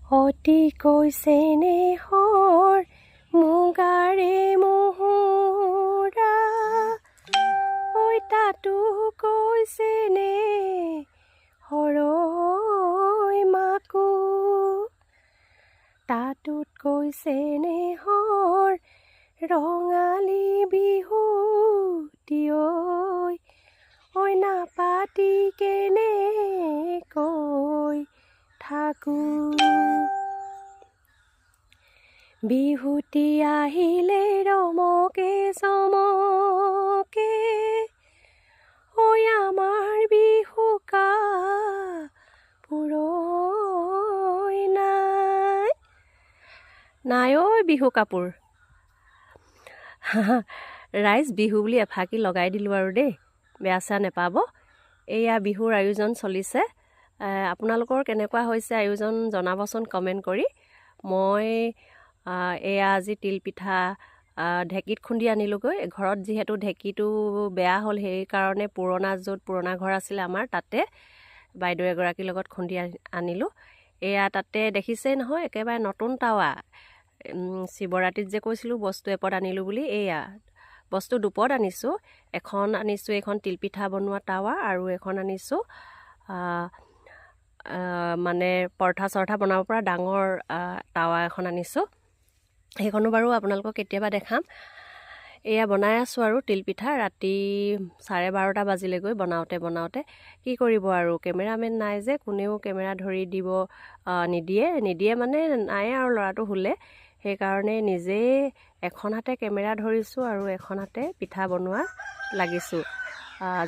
অতি কৈছে নেহৰ মুগাৰে মুহুৰা ঐ তাতো কৈছে নে হৰৈ মাকো তাতোত কৈছে নেহৰ ৰঙালী বিহুতি ঐ নাপাতি কেনেকৈ থাকো বিহুতি আহিলে ৰমকে চমকে ঐ আমাৰ বিহু কাপোৰ নাই নাই ঐ বিহু কাপোৰ ৰাইজ বিহু বুলি এফাকি লগাই দিলোঁ আৰু দেই বেয়া চেয়া নেপাব এয়া বিহুৰ আয়োজন চলিছে আপোনালোকৰ কেনেকুৱা হৈছে আয়োজন জনাবচোন কমেণ্ট কৰি মই এয়া আজি তিলপিঠা ঢেঁকীত খুন্দি আনিলোগৈ ঘৰত যিহেতু ঢেঁকীটো বেয়া হ'ল সেইকাৰণে পুৰণা ঘৰ আছিলে আমাৰ তাতে বাইদেউ এগৰাকীৰ লগত খুন্দি আনিলোঁ এয়া তাতে দেখিছেই নহয় একেবাৰে নতুন টাৱা শিৱৰাত্ৰিত যে কৈছিলোঁ বস্তু এপদ আনিলোঁ বুলি এয়া বস্তু দুপদ আনিছোঁ এখন আনিছোঁ এইখন তিলপিঠা বনোৱা টাৱা আৰু এখন আনিছোঁ মানে পৰঠা চৰঠা বনাব পৰা ডাঙৰ টাৱা এখন আনিছোঁ সেইখনো বাৰু আপোনালোকক কেতিয়াবা দেখাম এয়া বনাই আছোঁ আৰু তিলপিঠা ৰাতি 12:30 বাজিলেগৈ বনাওঁতে কি কৰিব আৰু কেমেৰামেন নাই যে কোনেও কেমেৰা ধৰি দিব নিদিয়ে মানে নাই আৰু ল'ৰাটো শুলে সেইকাৰণে নিজেই এখন হাতে কেমেৰা ধৰিছোঁ আৰু এখন হাতে পিঠা বনোৱা লাগিছোঁ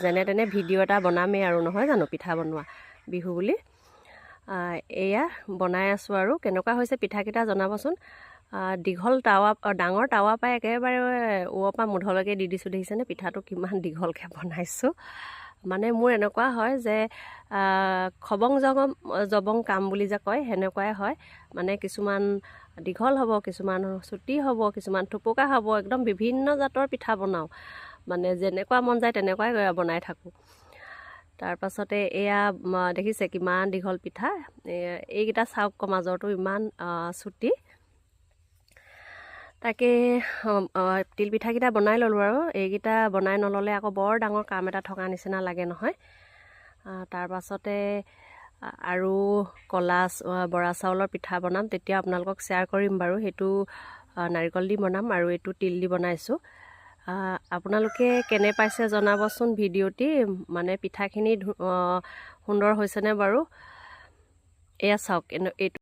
যেনে তেনে ভিডিঅ' এটা বনামেই আৰু নহয় জানো পিঠা বনোৱা বিহু বুলি এয়া বনাই আছোঁ আৰু কেনেকুৱা হৈছে পিঠাকেইটা জনাবচোন দীঘল টাৱা ডাঙৰ টাৱা পাই একেবাৰে ওৰৰ পৰা মুধলৈকে দি দিছোঁ দেখিছেনে পিঠাটো কিমান দীঘলকৈ বনাইছোঁ মানে মোৰ এনেকুৱা হয় যে খবং জবং কাম বুলি যে কয় সেনেকুৱাই হয় মানে কিছুমান দীঘল হ'ব কিছুমান চুটি হ'ব কিছুমান থুপুকা হ'ব একদম বিভিন্ন জাতৰ পিঠা বনাওঁ মানে যেনেকুৱা মন যায় তেনেকুৱাই বনাই থাকোঁ তাৰপাছতে এয়া দেখিছে কিমান দীঘল পিঠা এইকেইটা চাওক মাজৰটো ইমান চুটি তাকে তিলপিঠাকেইটা বনাই ল'লোঁ আৰু এইকেইটা বনাই নল'লে আকৌ বৰ ডাঙৰ কাম এটা থকা নিচিনা লাগে নহয় তাৰপাছতে আৰু বৰা চাউলৰ পিঠা বনাম তেতিয়া আপোনালোকক শ্বেয়াৰ কৰিম বাৰু সেইটো নাৰিকল দি বনাম আৰু এইটো তিল দি বনাইছোঁ আপোনালোকে কেনে পাইছে জনাবচোন ভিডিঅ'টি মানে পিঠাখিনি সুন্দৰ হৈছেনে বাৰু এয়া চাওক এইটো